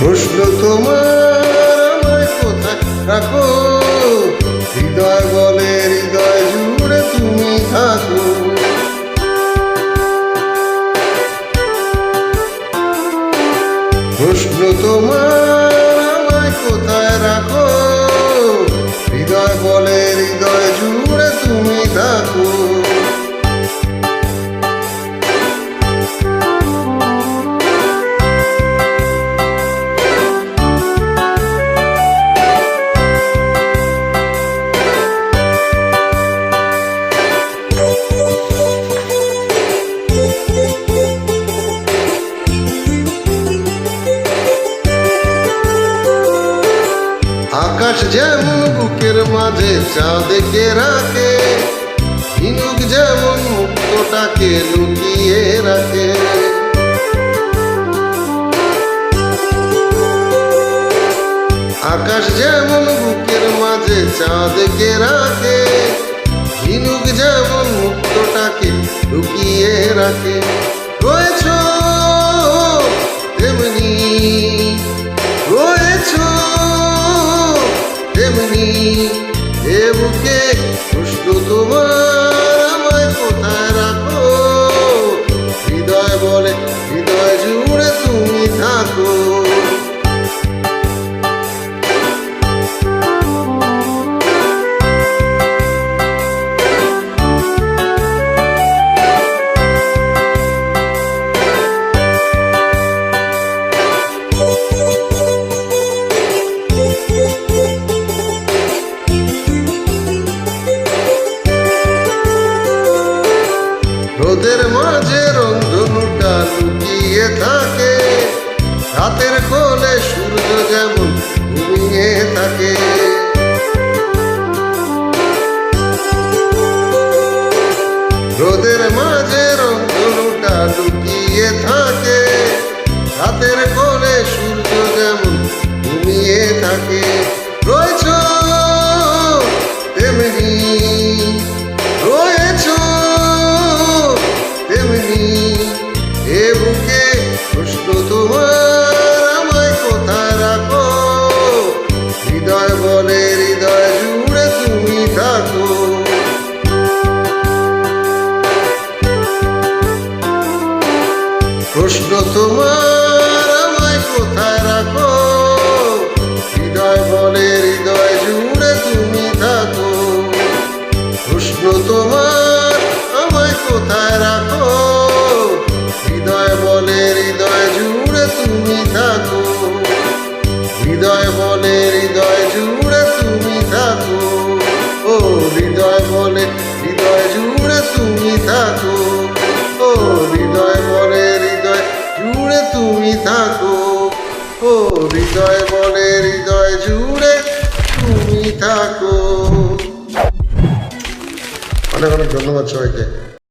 প্রশ্ন তোমার আমায় কোথায় রাখো, হৃদয় বলে হৃদয় জুড়ে তুমি থাকো। প্রশ্ন তোমার আমায় কোথায় রাখো, হৃদয় বলে হৃদয় জুড়ে তুমি থাকো। আকাশ যেমন বুকের মাঝে চাঁদকে রাখে, ঝিনুক যেমন মুক্তটাকে লুকিয়ে রাখে। আকাশ যেমন বুকের মাঝে চাঁদকে রাখে, ঝিনুক যেমন মুক্তটাকে লুকিয়ে রাখে। রয়েছ তেমনি, রয়েছ তেমনি এ বুকে। প্রশ্ন তোমার আমায় কোথায় রাখো, হৃদয় বলে হৃদয় জুড়ে তুমি থাকো। রোদের মাঝে রংধনুটা লুকিয়ে থাকে, রাতের কোলে সূর্য যেমন ঘুমিয়ে থাকে। রোদের মাঝে রংধনুটা লুকিয়ে থাকে, রাতের কোলে সূর্য যেমন ঘুমিয়ে থাকে। রয়েছ তেমনি, রয়েছ তেমনি এ বুকে। প্রশ্ন তোমার আমায় কোথায় রাখো, হৃদয় বলে হৃদয় জুড়ে তুমি থাকো। প্রশ্ন তোমার আমায় কোথায় রাখো, হৃদয় বলে হৃদয় জুড়ে তুমি থাকো। প্রশ্ন তোমার আমায় কোথায় রাখো, হৃদয় বলে হৃদয় জুড়ে তুমি থাকো। হৃদয় বলে হৃদয় জুড়ে তুমি থাকো। ও হৃদয় বলে হৃদয় জুড়ে তুমি থাকো। ও হৃদয় বলে হৃদয় জুড়ে তুমি থাকো। ও হৃদয় বলে হৃদয় জুড়ে তুমি থাকো। অনেক অনেক ধন্যবাদ সবাইকে।